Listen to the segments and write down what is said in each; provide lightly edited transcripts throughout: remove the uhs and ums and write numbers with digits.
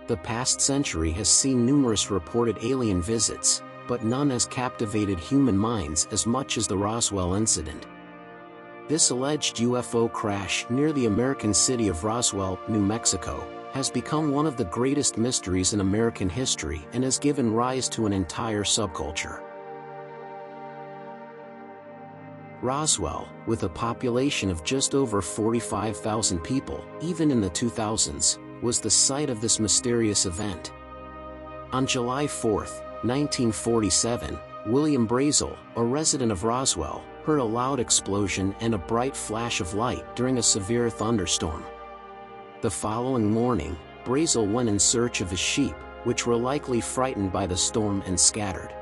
The past century has seen numerous reported alien visits, but none has captivated human minds as much as the Roswell Incident. This alleged UFO crash near the American city of Roswell, New Mexico, has become one of the greatest mysteries in American history and has given rise to an entire subculture. Roswell, with a population of just over 45,000 people, even in the 2000s, was the site of this mysterious event. On July 4, 1947, William Brazel, a resident of Roswell, heard a loud explosion and a bright flash of light during a severe thunderstorm. The following morning, Brazel went in search of his sheep, which were likely frightened by the storm and scattered.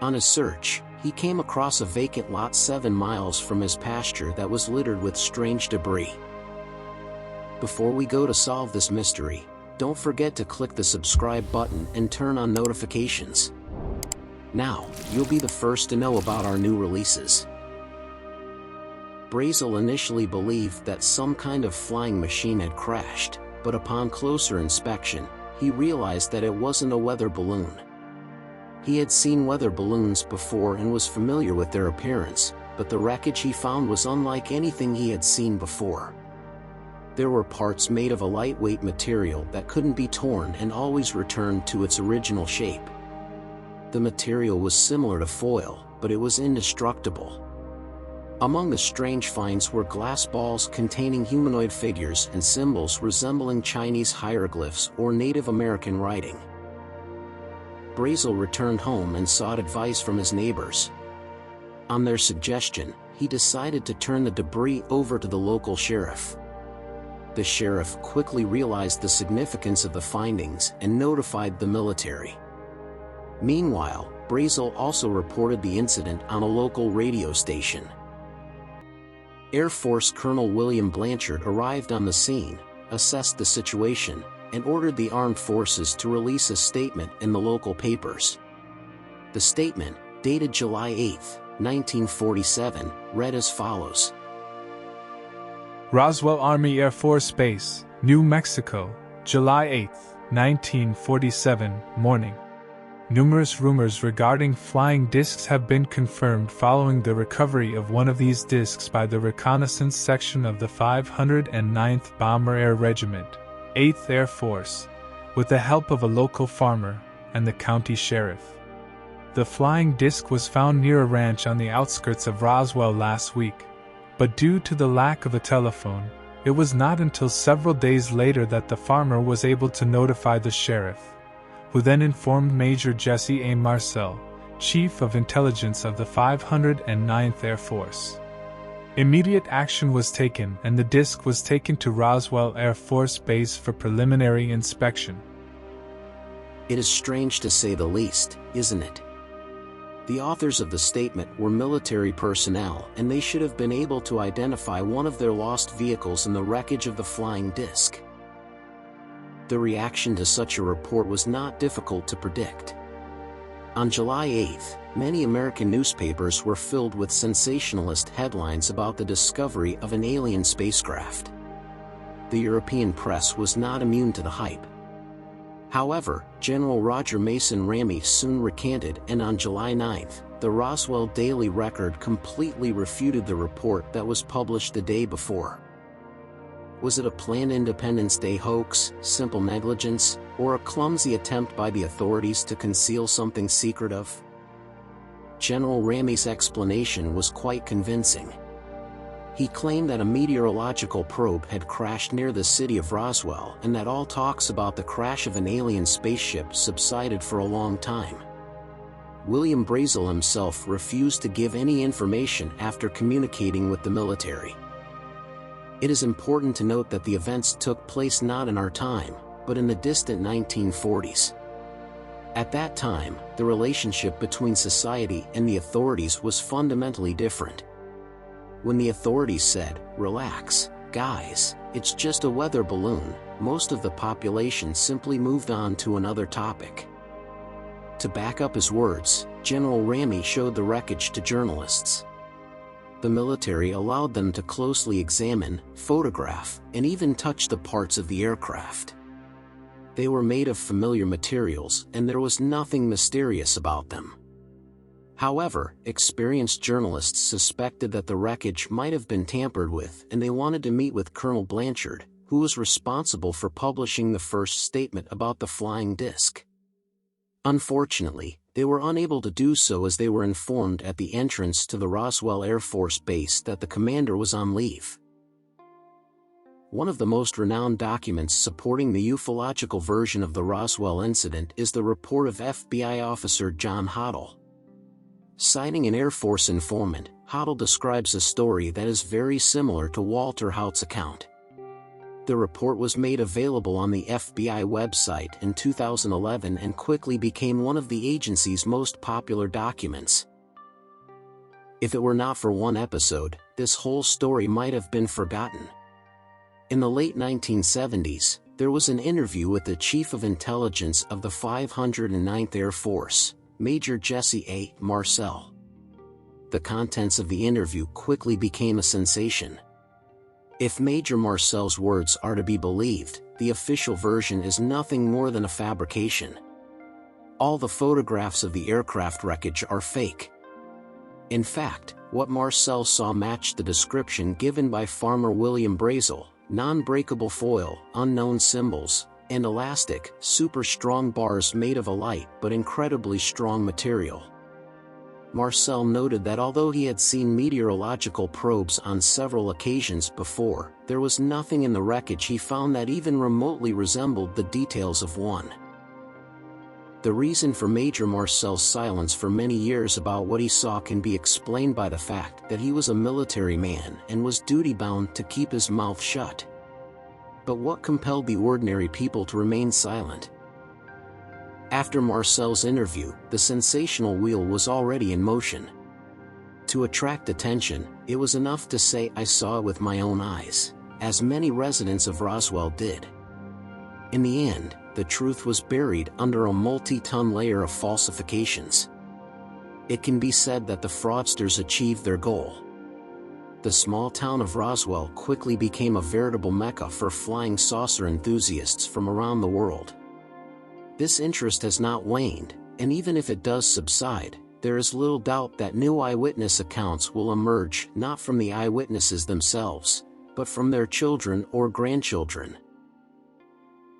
On his search, he came across a vacant lot 7 miles from his pasture that was littered with strange debris. Before we go to solve this mystery, don't forget to click the subscribe button and turn on notifications. Now, you'll be the first to know about our new releases. Brazel initially believed that some kind of flying machine had crashed, but upon closer inspection, he realized that it wasn't a weather balloon. He had seen weather balloons before and was familiar with their appearance, but the wreckage he found was unlike anything he had seen before. There were parts made of a lightweight material that couldn't be torn and always returned to its original shape. The material was similar to foil, but it was indestructible. Among the strange finds were glass balls containing humanoid figures and symbols resembling Chinese hieroglyphs or Native American writing. Brazel returned home and sought advice from his neighbors. On their suggestion, he decided to turn the debris over to the local sheriff. The sheriff quickly realized the significance of the findings and notified the military. Meanwhile, Brazel also reported the incident on a local radio station. Air Force Colonel William Blanchard arrived on the scene, assessed the situation, and ordered the armed forces to release a statement in the local papers. The statement, dated July 8, 1947, read as follows. Roswell Army Air Force Base, New Mexico, July 8, 1947, morning. Numerous rumors regarding flying discs have been confirmed following the recovery of one of these discs by the reconnaissance section of the 509th Bomber Air Regiment, 8th Air Force, with the help of a local farmer and the county sheriff. The flying disc was found near a ranch on the outskirts of Roswell last week, but due to the lack of a telephone, it was not until several days later that the farmer was able to notify the sheriff, who then informed Major Jesse A. Marcel, Chief of Intelligence of the 509th Air Force. Immediate action was taken and the disc was taken to Roswell Air Force Base for preliminary inspection. It is strange to say the least, isn't it? The authors of the statement were military personnel and they should have been able to identify one of their lost vehicles in the wreckage of the flying disc. The reaction to such a report was not difficult to predict. On July 8, many American newspapers were filled with sensationalist headlines about the discovery of an alien spacecraft. The European press was not immune to the hype. However, General Roger Mason Ramey soon recanted, and on July 9, the Roswell Daily Record completely refuted the report that was published the day before. Was it a planned Independence Day hoax, simple negligence, or a clumsy attempt by the authorities to conceal something secretive? General Ramey's explanation was quite convincing. He claimed that a meteorological probe had crashed near the city of Roswell and that all talks about the crash of an alien spaceship subsided for a long time. William Brazel himself refused to give any information after communicating with the military. It is important to note that the events took place not in our time, but in the distant 1940s. At that time, the relationship between society and the authorities was fundamentally different. When the authorities said, "Relax, guys, it's just a weather balloon," most of the population simply moved on to another topic. To back up his words, General Ramey showed the wreckage to journalists. The military allowed them to closely examine, photograph, and even touch the parts of the aircraft. They were made of familiar materials, and there was nothing mysterious about them. However, experienced journalists suspected that the wreckage might have been tampered with, and they wanted to meet with Colonel Blanchard, who was responsible for publishing the first statement about the flying disc. Unfortunately, they were unable to do so as they were informed at the entrance to the Roswell Air Force Base that the commander was on leave. One of the most renowned documents supporting the ufological version of the Roswell incident is the report of FBI officer John Hoddle. Citing an Air Force informant, Hoddle describes a story that is very similar to Walter Haut's account. The report was made available on the FBI website in 2011 and quickly became one of the agency's most popular documents. If it were not for one episode, this whole story might have been forgotten. In the late 1970s, there was an interview with the Chief of Intelligence of the 509th Air Force, Major Jesse A. Marcel. The contents of the interview quickly became a sensation. If Major Marcel's words are to be believed, the official version is nothing more than a fabrication. All the photographs of the aircraft wreckage are fake. In fact, what Marcel saw matched the description given by Farmer William Brazel: non-breakable foil, unknown symbols, and elastic, super strong bars made of a light but incredibly strong material. Marcel noted that although he had seen meteorological probes on several occasions before, there was nothing in the wreckage he found that even remotely resembled the details of one. The reason for Major Marcel's silence for many years about what he saw can be explained by the fact that he was a military man and was duty-bound to keep his mouth shut. But what compelled the ordinary people to remain silent? After Marcel's interview, the sensational wheel was already in motion. To attract attention, it was enough to say "I saw it with my own eyes," as many residents of Roswell did. In the end, the truth was buried under a multi-ton layer of falsifications. It can be said that the fraudsters achieved their goal. The small town of Roswell quickly became a veritable mecca for flying saucer enthusiasts from around the world. This interest has not waned, and even if it does subside, there is little doubt that new eyewitness accounts will emerge not from the eyewitnesses themselves, but from their children or grandchildren.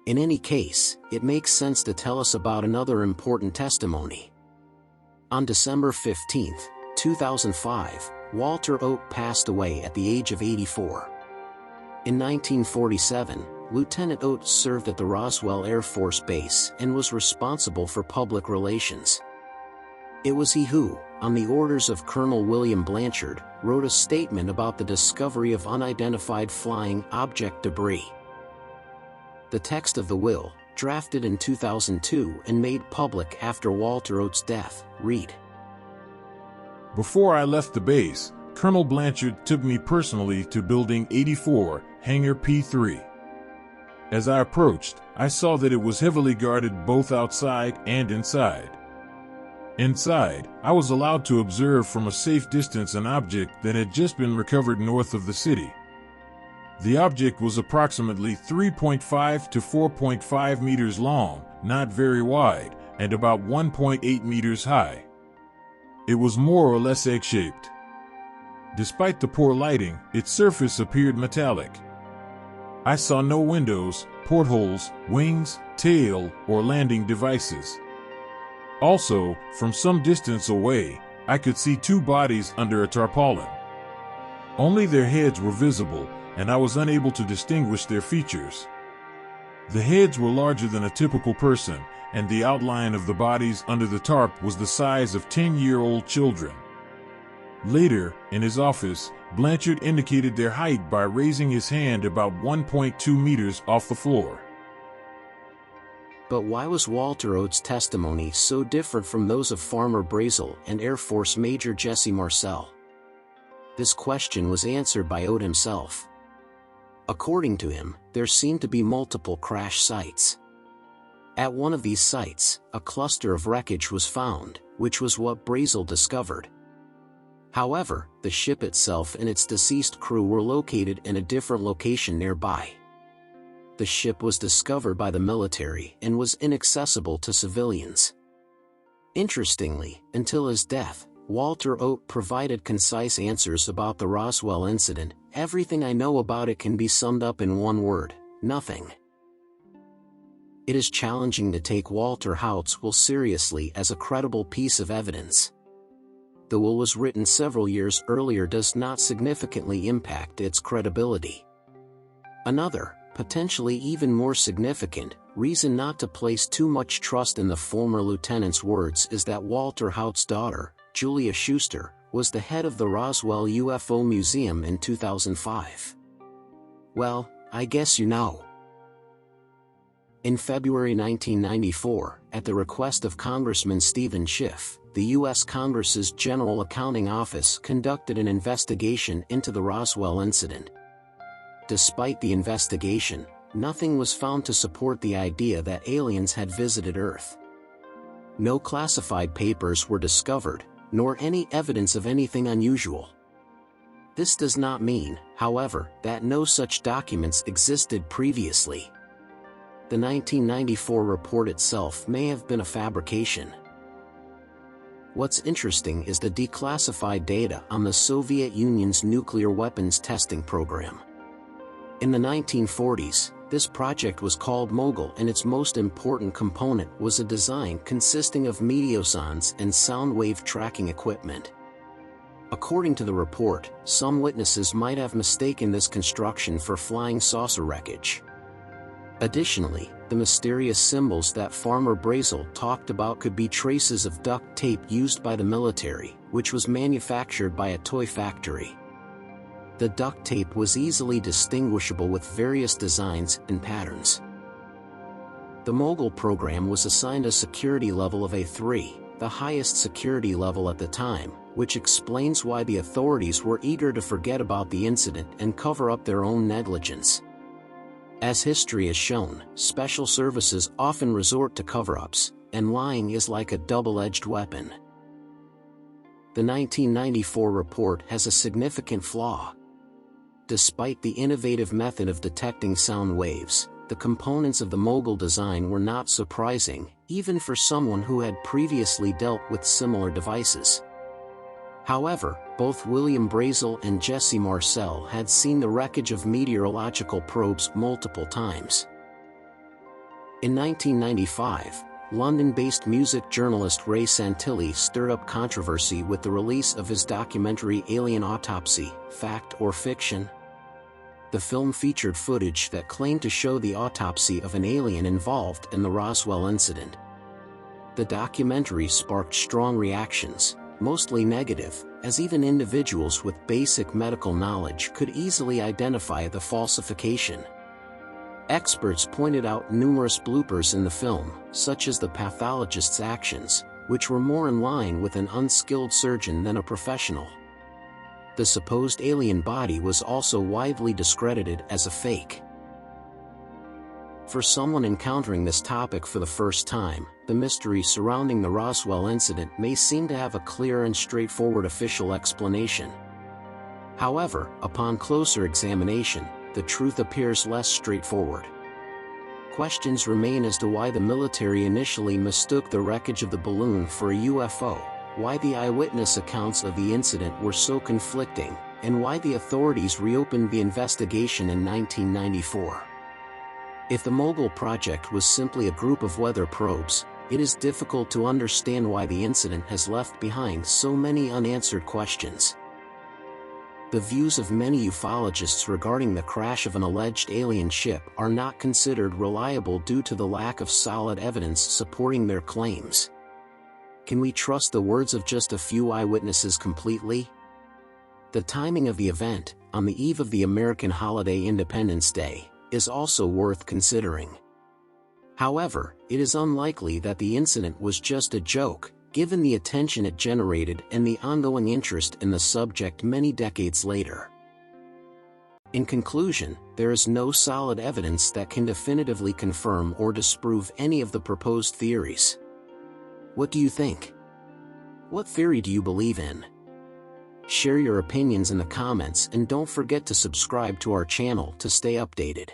In any case, it makes sense to tell us about another important testimony. On December 15, 2005, Walter Oat passed away at the age of 84. In 1947, Lieutenant Oates served at the Roswell Air Force Base and was responsible for public relations. It was he who, on the orders of Colonel William Blanchard, wrote a statement about the discovery of unidentified flying object debris. The text of the will, drafted in 2002 and made public after Walter Oates' death, read: "Before I left the base, Colonel Blanchard took me personally to Building 84, Hangar P3. As I approached, I saw that it was heavily guarded both outside and inside. Inside, I was allowed to observe from a safe distance an object that had just been recovered north of the city. The object was approximately 3.5 to 4.5 meters long, not very wide, and about 1.8 meters high. It was more or less egg-shaped. Despite the poor lighting, its surface appeared metallic. I saw no windows, portholes, wings, tail, or landing devices. Also, from some distance away, I could see two bodies under a tarpaulin. Only their heads were visible, and I was unable to distinguish their features. The heads were larger than a typical person, and the outline of the bodies under the tarp was the size of 10-year-old children. Later, in his office, Blanchard indicated their height by raising his hand about 1.2 meters off the floor." But why was Walter Oates' testimony so different from those of Farmer Brazel and Air Force Major Jesse Marcel? This question was answered by Oates himself. According to him, there seemed to be multiple crash sites. At one of these sites, a cluster of wreckage was found, which was what Brazel discovered. However, the ship itself and its deceased crew were located in a different location nearby. The ship was discovered by the military and was inaccessible to civilians. Interestingly, until his death, Walter Oat provided concise answers about the Roswell incident. Everything I know about it can be summed up in one word: nothing. It is challenging to take Walter Haut's will seriously as a credible piece of evidence. The will was written several years earlier does not significantly impact its credibility. Another, potentially even more significant, reason not to place too much trust in the former lieutenant's words is that Walter Haut's daughter, Julia Schuster, was the head of the Roswell UFO Museum in 2005. Well, I guess you know. In February 1994, at the request of Congressman Stephen Schiff, the U.S. Congress's General Accounting Office conducted an investigation into the Roswell incident. Despite the investigation, nothing was found to support the idea that aliens had visited Earth. No classified papers were discovered, nor any evidence of anything unusual. This does not mean, however, that no such documents existed previously. The 1994 report itself may have been a fabrication. What's interesting is the declassified data on the Soviet Union's nuclear weapons testing program. In the 1940s, this project was called Mogul, and its most important component was a design consisting of meteosondes and sound wave tracking equipment. According to the report, some witnesses might have mistaken this construction for flying saucer wreckage. Additionally, the mysterious symbols that Farmer Brazel talked about could be traces of duct tape used by the military, which was manufactured by a toy factory. The duct tape was easily distinguishable with various designs and patterns. The Mogul program was assigned a security level of A3, the highest security level at the time, which explains why the authorities were eager to forget about the incident and cover up their own negligence. As history has shown, special services often resort to cover-ups, and lying is like a double-edged weapon. The 1994 report has a significant flaw. Despite the innovative method of detecting sound waves, the components of the Mogul design were not surprising, even for someone who had previously dealt with similar devices. However, both William Brazel and Jesse Marcel had seen the wreckage of meteorological probes multiple times. In 1995, London-based music journalist Ray Santilli stirred up controversy with the release of his documentary Alien Autopsy: Fact or Fiction? The film featured footage that claimed to show the autopsy of an alien involved in the Roswell incident. The documentary sparked strong reactions, mostly negative, as even individuals with basic medical knowledge could easily identify the falsification. Experts pointed out numerous bloopers in the film, such as the pathologist's actions, which were more in line with an unskilled surgeon than a professional. The supposed alien body was also widely discredited as a fake. For someone encountering this topic for the first time, the mystery surrounding the Roswell incident may seem to have a clear and straightforward official explanation. However, upon closer examination, the truth appears less straightforward. Questions remain as to why the military initially mistook the wreckage of the balloon for a UFO, why the eyewitness accounts of the incident were so conflicting, and why the authorities reopened the investigation in 1994. If the Mogul project was simply a group of weather probes, it is difficult to understand why the incident has left behind so many unanswered questions. The views of many ufologists regarding the crash of an alleged alien ship are not considered reliable due to the lack of solid evidence supporting their claims. Can we trust the words of just a few eyewitnesses completely? The timing of the event, on the eve of the American holiday Independence Day, is also worth considering. However, it is unlikely that the incident was just a joke, given the attention it generated and the ongoing interest in the subject many decades later. In conclusion, there is no solid evidence that can definitively confirm or disprove any of the proposed theories. What do you think? What theory do you believe in? Share your opinions in the comments and don't forget to subscribe to our channel to stay updated.